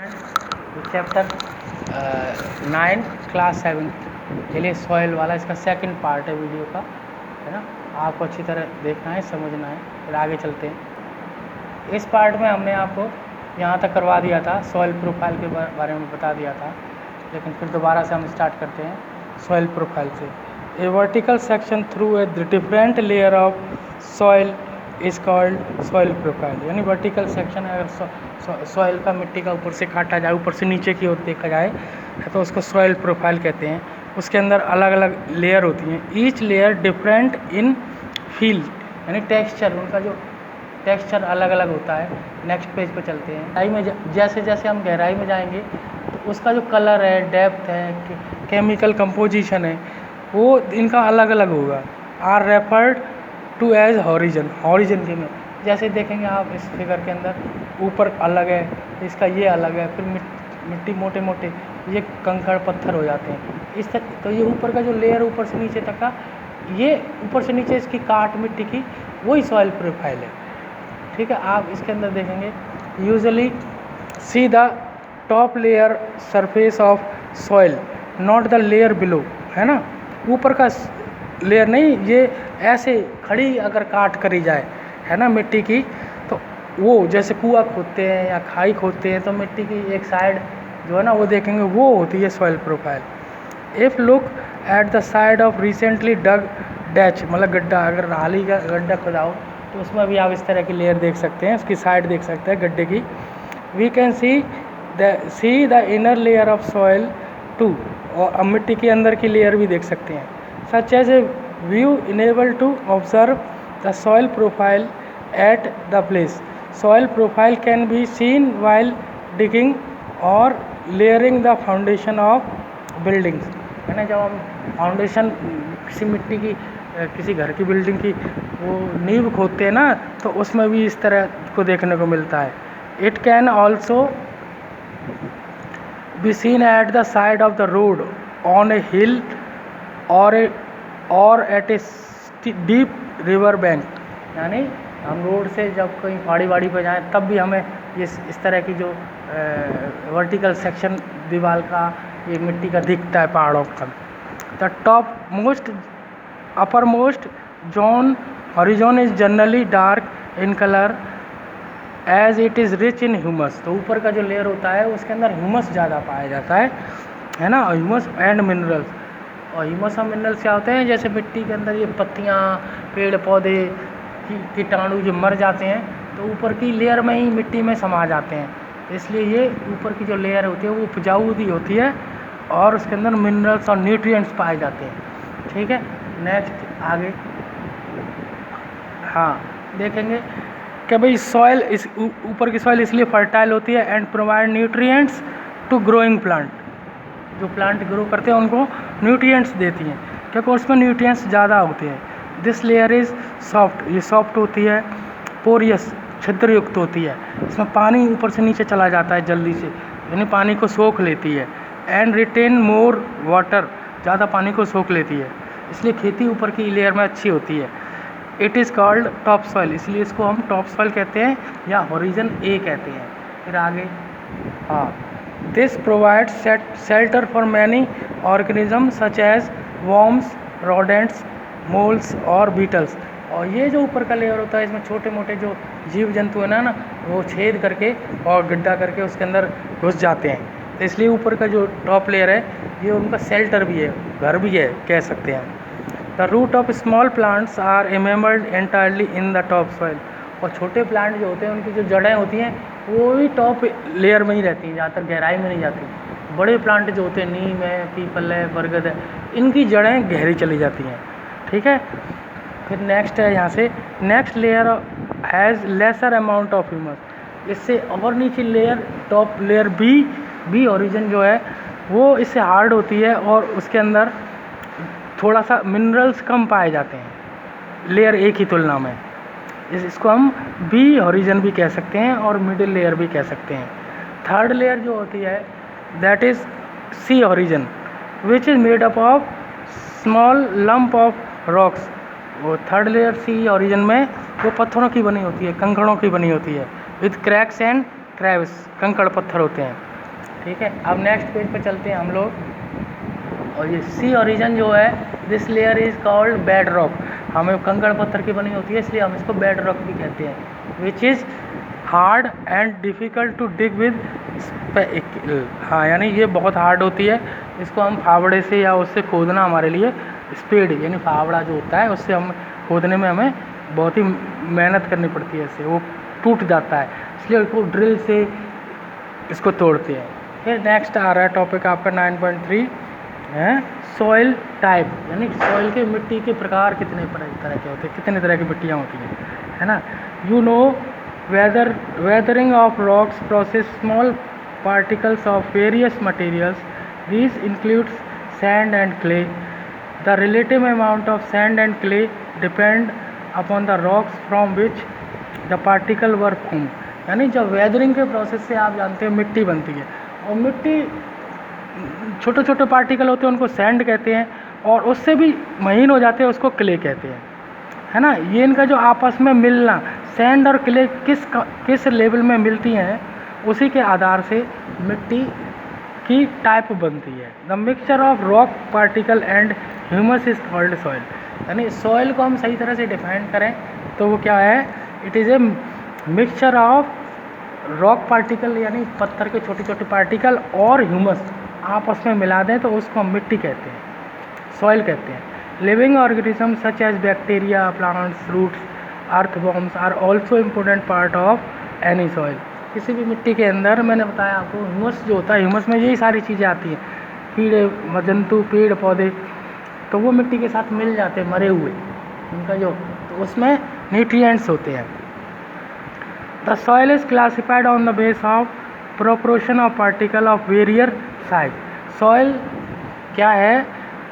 Chapter 9 class 7 के लिए soil वाला इसका सेकंड पार्ट है वीडियो का, है ना। आपको अच्छी तरह देखना है, समझना है, फिर आगे चलते हैं। इस पार्ट में हमने आपको यहाँ तक करवा दिया था, सॉइल प्रोफाइल के बारे में बता दिया था, लेकिन फिर दोबारा से हम स्टार्ट करते हैं सॉइल प्रोफाइल से। A vertical section through a different layer of soil is called soil profile. यानी वर्टिकल सेक्शन अगर सॉइल का मिट्टी का ऊपर से काटा जाए, ऊपर से नीचे की ओर देखा जाए, तो उसको सॉइल प्रोफाइल कहते हैं। उसके अंदर अलग अलग लेयर होती हैं, each layer different in feel, यानी टेक्सचर, उनका जो टेक्सचर अलग अलग होता है। नेक्स्ट पेज पे चलते हैं। गहराई में जैसे जैसे हम गहराई में जाएंगे तो उसका जो कलर है, डेप्थ है, केमिकल कंपोजिशन है, वो इनका अलग अलग होगा। Are referred to as horizon, horizon के में जैसे देखेंगे आप इस फिगर के अंदर, ऊपर अलग है, इसका ये अलग है, फिर मिट्टी मोटे मोटे ये कंकड़ पत्थर हो जाते हैं इस तक। तो ये ऊपर का जो लेयर ऊपर से नीचे तक का, ये ऊपर से नीचे इसकी काट मिट्टी की, वही सॉइल प्रोफाइल है। ठीक है, आप इसके अंदर देखेंगे usually see the top layer surface of soil not the layer below, है ना। ऊपर का लेयर नहीं, ये ऐसे खड़ी अगर काट करी जाए, है ना, मिट्टी की, तो वो जैसे कुआं खोदते हैं या खाई खोदते हैं तो मिट्टी की एक साइड जो है ना वो देखेंगे, वो होती है soil profile. If look at the side of recently dug ditch, मतलब गड्ढा, अगर हाल ही का गड्ढा खुदाओ तो उसमें भी आप इस तरह की लेयर देख सकते हैं, उसकी साइड देख सकते हैं गड्ढे की। We can see the inner layer of soil too, और अब मिट्टी के अंदर की लेयर भी देख सकते हैं। Such as a view enable to observe the soil profile at the place. Soil profile can be seen while digging और layering the foundation of buildings, है ना। जब हम फाउंडेशन किसी मिट्टी की, किसी घर की बिल्डिंग की वो नींव खोदते हैं ना, तो उसमें भी इस तरह को देखने को मिलता है। It can also be seen at the side of the road on a hill और at a deep river bank, यानी हम रोड से जब कहीं पहाड़ी वाड़ी पर जाएं तब भी हमें इस तरह की जो वर्टिकल सेक्शन दीवार का, ये मिट्टी का दिखता है पहाड़ों का। The top most upper most zone horizon is generally dark in colour as it is rich in humus. तो ऊपर का जो लेयर होता है उसके अंदर ह्यूमस ज़्यादा पाया जाता है ना, ह्यूमस एंड मिनरल्स। और ह्यूमस और मिनरल्स क्या होते हैं, जैसे मिट्टी के अंदर ये पत्तियाँ, पेड़ पौधे, कीटाणु जो मर जाते हैं तो ऊपर की लेयर में ही मिट्टी में समा जाते हैं, इसलिए ये ऊपर की जो लेयर होती है वो उपजाऊ भी होती है और उसके अंदर मिनरल्स और न्यूट्रिएंट्स पाए जाते हैं। ठीक है, नेक्स्ट आगे हाँ देखेंगे कि भाई सॉइल, इस ऊपर की सॉइल इसलिए फर्टाइल होती है and provide nutrients to growing plant. जो प्लांट ग्रो करते हैं उनको न्यूट्रिएंट्स देती हैं, क्योंकि उसमें न्यूट्रिएंट्स ज़्यादा होते हैं। दिस लेयर इज़ सॉफ्ट, ये सॉफ्ट होती है, पोरियस, छिद्रयुक्त होती है, इसमें पानी ऊपर से नीचे चला जाता है जल्दी से, यानी पानी को सोख लेती है। एंड रिटेन मोर वाटर, ज़्यादा पानी को सोख लेती है, इसलिए खेती ऊपर की लेयर में अच्छी होती है। It is called top soil, इसलिए इसको हम टॉप सॉइल कहते हैं या हॉरिजन ए कहते हैं। फिर आगे हाँ, this provides shelter for many organism such as worms, rodents, moles और बीटल्स। और ये जो ऊपर का लेयर होता है इसमें छोटे मोटे जो जीव जंतु है ना वो छेद करके और गड्ढा करके उसके अंदर घुस जाते हैं, तो इसलिए ऊपर का जो टॉप लेयर है ये उनका शेल्टर भी है, घर भी है, कह सकते हैं। The root of small plants are embedded entirely in the top soil. और छोटे प्लांट जो होते हैं उनकी जो जड़ें होती हैं वो भी टॉप लेयर में ही रहती हैं, ज़्यादातर गहराई में नहीं जाती। बड़े प्लांट जो होते हैं, नीम है, पीपल है, बरगद है, इनकी जड़ें गहरी चली जाती हैं। ठीक है, फिर नेक्स्ट है यहाँ से, next layer has lesser amount of humus. इससे और नीचे layer, top layer B origin जो है वो इससे हार्ड होती है और उसके अंदर थोड़ा सा मिनरल्स कम पाए जाते हैं लेयर ए की तुलना में। इसको हम बी हॉरिजन भी कह सकते हैं और मिडिल लेयर भी कह सकते हैं। थर्ड लेयर जो होती है that is C horizon which is made up of small lump of rocks. वो थर्ड लेयर सी हॉरिजन में वो पत्थरों की बनी होती है, कंकड़ों की बनी होती है, विद क्रैक्स एंड क्रेविस, कंकड़ पत्थर होते हैं। ठीक है, अब नेक्स्ट पेज पे चलते हैं हम लोग। और ये सी ओरिजिन जो है, this layer is called bed rock. हमें कंकड़ पत्थर की बनी होती है, इसलिए हम इसको बेड रॉक भी कहते हैं। Which is hard and difficult to dig with. हाँ, यानी ये बहुत हार्ड होती है, इसको हम फावड़े से या उससे खोदना हमारे लिए स्पीड, यानी फावड़ा जो होता है उससे हम खोदने में हमें बहुत ही मेहनत करनी पड़ती है, इससे वो टूट जाता है, इसलिए उसको ड्रिल से इसको तोड़ते हैं। फिर नेक्स्ट आ रहा है टॉपिक आपका 9.3 है सॉइल टाइप, यानी सॉइल के मिट्टी के प्रकार कितने तरह के होते हैं, कितने तरह की मिट्टियाँ होती हैं, है ना। You know weathering of rocks process small particles of various materials. These includes sand and clay. The relative amount of sand and clay depend upon the rocks from which the particle were formed. यानी जब weathering के process से आप जानते हैं मिट्टी बनती है, और मिट्टी छोटे छोटे पार्टिकल होते हैं उनको सैंड कहते हैं, और उससे भी महीन हो जाते हैं उसको क्ले कहते हैं, है ना। ये इनका जो आपस में मिलना, सैंड और क्ले किस लेवल में मिलती हैं, उसी के आधार से मिट्टी की टाइप बनती है। The mixture of rock particle and humus is called soil. यानी सॉइल को हम सही तरह से डिफाइन करें तो वो क्या है, it is a mixture of rock particle, यानी पत्थर के छोटे छोटे पार्टिकल, और ह्यूमस आपस में मिला दें तो उसको हम मिट्टी कहते हैं, सॉइल कहते हैं। Living organism such as bacteria, plants, roots, earthworms are also important part of any soil. किसी भी मिट्टी के अंदर मैंने बताया आपको ह्यूमस जो होता है, ह्यूमस में यही सारी चीज़ें आती हैं, कीड़े, जंतु, पेड़ पौधे, तो वो मिट्टी के साथ मिल जाते हैं, मरे हुए उनका जो, तो उसमें न्यूट्रिएंट्स होते हैं। The soil is classified on the base of proportion of particle of वेरियर साइज। सॉइल क्या है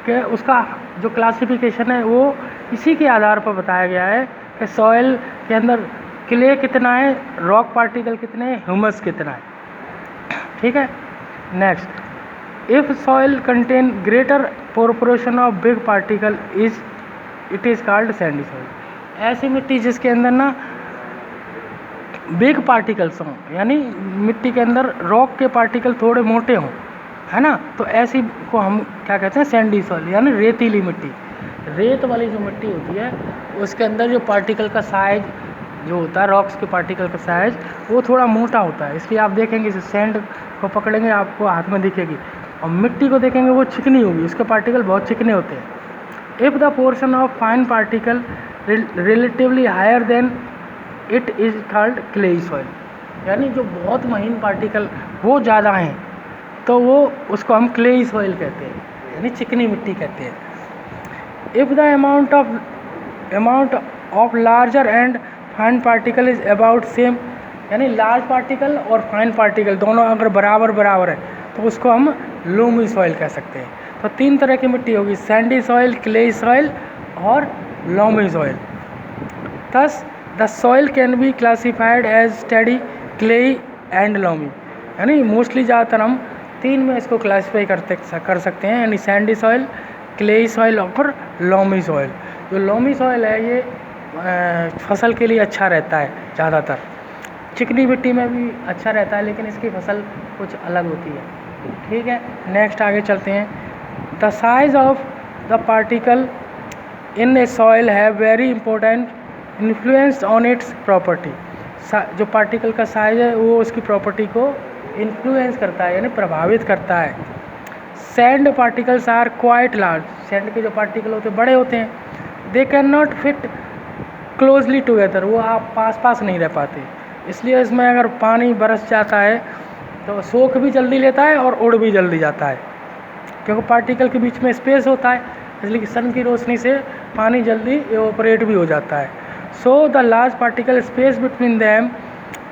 कि उसका जो क्लासिफिकेशन है वो इसी के आधार पर बताया गया है कि सॉइल के अंदर क्ले कितना है, रॉक पार्टिकल कितने हैं, ह्यूमस कितना है, ठीक है। Next, if soil contain greater proportion of big particle it is called Sandy soil. ऐसी मिट्टी जिसके अंदर ना बिग पार्टिकल्स हों, यानी मिट्टी के अंदर रॉक के पार्टिकल थोड़े मोटे हों, है ना, तो ऐसी को हम क्या कहते हैं, सैंडी सॉइल, यानी रेतीली मिट्टी। रेत वाली जो मिट्टी होती है उसके अंदर जो पार्टिकल का साइज जो होता है, रॉक्स के पार्टिकल का साइज वो थोड़ा मोटा होता है, इसलिए आप देखेंगे जैसे सैंड को पकड़ेंगे आपको हाथ में दिखेगी, और मिट्टी को देखेंगे वो चिकनी होगी, उसके पार्टिकल बहुत चिकने होते हैं। If the portion of fine particle relatively higher then it is called clayey soil, यानी जो बहुत महीन पार्टिकल वो ज़्यादा हैं तो वो उसको हम क्लेई सॉइल कहते हैं, यानी चिकनी मिट्टी कहते हैं। If the amount of larger and fine particle is about same, यानी लार्ज पार्टिकल और फाइन पार्टिकल दोनों अगर बराबर है तो उसको हम लोमी सॉइल कह सकते हैं। तो तीन तरह की मिट्टी होगी, सैंडी सॉइल, क्लेई सॉइल और loamy soil. Thus the soil can be classified as sandy, clayey and loamy, यानी मोस्टली ज़्यादातर हम तीन में इसको क्लासीफाई कर सकते हैं, यानी सैंडी सॉइल, क्लेई सॉइल और लोमी सॉइल। जो लोमी सॉइल है ये फसल के लिए अच्छा रहता है, ज़्यादातर चिकनी मिट्टी में भी अच्छा रहता है, लेकिन इसकी फसल कुछ अलग होती है, ठीक है। नेक्स्ट आगे चलते हैं। The size of the particle in a soil है very important influence on its property. जो पार्टिकल का साइज है वो उसकी प्रॉपर्टी को इन्फ्लुएंस करता है, यानी प्रभावित करता है। Sand particles are quite large, sand के जो पार्टिकल होते हैं बड़े होते हैं। They can not fit closely together, वो आप पास नहीं रह पाते, इसलिए इसमें अगर पानी बरस जाता है तो सोख भी जल्दी लेता है और उड़ भी जल्दी जाता है, क्योंकि पार्टिकल के बीच में स्पेस होता है, इसलिए सन की रोशनी से पानी जल्दी एवोपरेट भी हो जाता है। So the large particle space between them,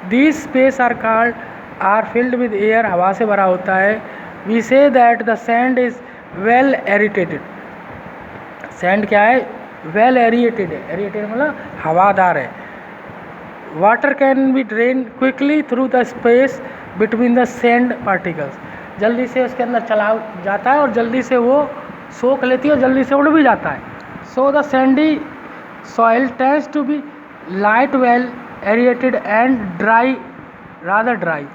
these space are filled with air, हवा से भरा होता है। We say that the sand is well aerated, sand क्या है, वेल एरिएटेड है, एरिएटेड मतलब हवादार है। Water can be drain quickly through the space between the sand particles, जल्दी से उसके अंदर चला जाता है और जल्दी से वो सोख लेती है और जल्दी से उड़ भी जाता है। So the sandy soil tends to be light, well aerated and dry, rather dry.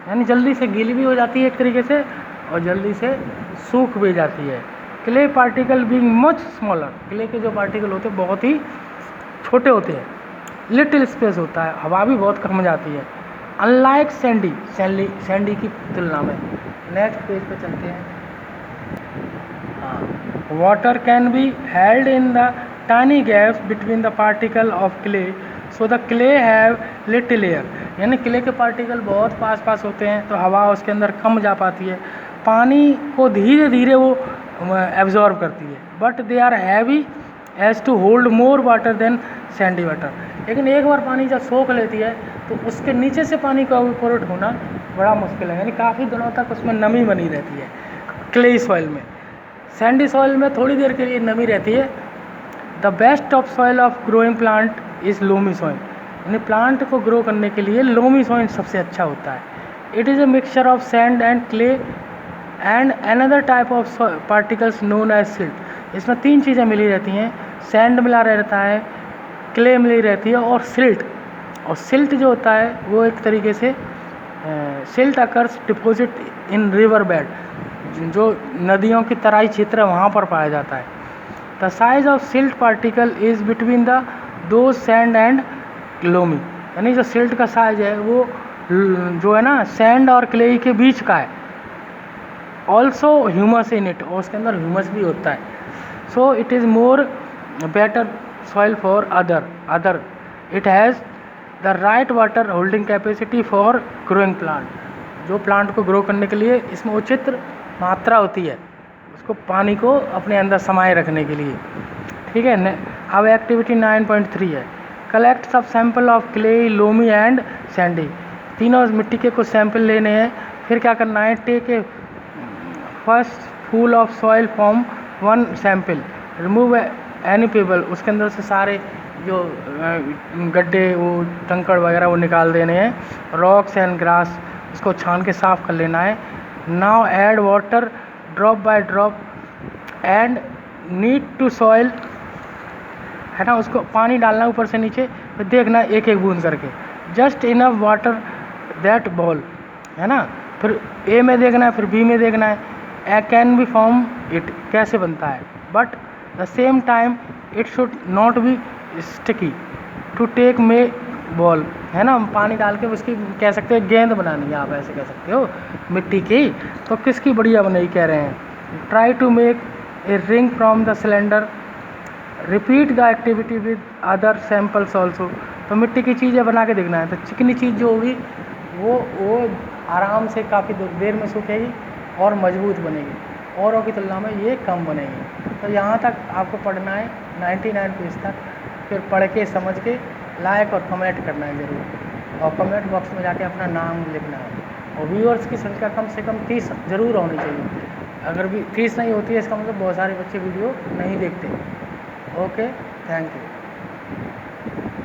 यानी जल्दी से गीली भी हो जाती है एक तरीके से और जल्दी से सूख भी जाती है। Clay particle being much smaller, clay के जो पार्टिकल होते हैं बहुत ही छोटे होते हैं। लिटिल स्पेस होता है, हवा भी बहुत कम जाती है। अनलाइक सैंडी की तुलना में। नेक्स्ट पेज पे चलते हैं। हाँ, water can be held in the tiny gaps between the particle of clay so the clay have little air, यानी क्ले के पार्टिकल बहुत पास होते हैं तो हवा उसके अंदर कम जा पाती है, पानी को धीरे धीरे वो एब्जॉर्ब करती है। But they are heavy as to hold more water than sandy water, लेकिन एक बार पानी जब सोख लेती है तो उसके नीचे से पानी का इवेपोरेट होना बड़ा मुश्किल है, यानी काफ़ी दिनों तक उसमें नमी बनी रहती है क्ले सॉइल में। सैंडी सॉइल में थोड़ी देर के लिए नमी रहती है। The best of soil of growing plant is loamy soil, यानी प्लांट को ग्रो करने के लिए लोमी सॉइल सबसे अच्छा होता है। It is a mixture of sand and clay and another type of particles known as silt. इसमें 3 चीज़ें मिली रहती हैं, सैंड मिला रहता है, क्ले मिली रहती है और सिल्ट। और सिल्ट जो होता है वो एक तरीके से silt occurs deposit in river bed, जो नदियों की तराई क्षेत्र है वहाँ पर पाया जाता है। The size of silt particle is between the दो सैंड एंड लोमी, यानी जो सिल्ट का साइज है वो जो है ना सैंड और क्ले के बीच का है। ऑल्सो ह्यूमस इन इट, और उसके अंदर ह्यूमस भी होता है। So it is more better soil for other it has the right water holding capacity for growing plant, जो प्लांट को ग्रो करने के लिए इसमें उचित मात्रा होती है उसको पानी को अपने अंदर समाये रखने के लिए। ठीक है। अब एक्टिविटी 9.3 है, कलेक्ट सब sample of clay loamy and Sandy. तीनों मिट्टी के कुछ सैंपल लेने हैं, फिर क्या करना है, take a fistful of soil from 1 sample, remove any pebble, उसके अंदर से सारे जो गड्ढे वो कंकड़ वगैरह वो निकाल देने हैं। रॉक्स एंड ग्रास, उसको छान के साफ कर लेना है। Now add water drop by drop and knead to soil, है ना, उसको पानी डालना ऊपर से नीचे, फिर देखना एक एक बूंद करके, just enough water that ball, है ना। फिर ए में देखना है, फिर बी में देखना है, a can be form it, कैसे बनता है, but the same time it should not be sticky to take make ball, है ना। पानी डाल के उसकी कह सकते हैं गेंद बनानी है, आप ऐसे कह सकते हो मिट्टी की, तो किसकी बढ़िया बनाई कह रहे हैं। Try to make a ring from the cylinder, repeat the activity with other samples also. तो मिट्टी की चीज़ें बना के देखना है, तो चिकनी चीज़ जो होगी वो आराम से काफ़ी देर में सूखेगी और मजबूत बनेगी, औरों की तुलना में ये कम बनेगी। तो यहाँ तक आपको पढ़ना है 99 पेज तक, फिर पढ़ के समझ के लाइक और कमेंट करना है ज़रूर, और कमेंट बॉक्स में जाके अपना नाम लिखना है। और व्यूअर्स की संख्या कम से कम 30 ज़रूर होनी चाहिए, अगर भी 30 नहीं होती है इसका मतलब बहुत सारे बच्चे वीडियो नहीं देखते। Okay, thank you.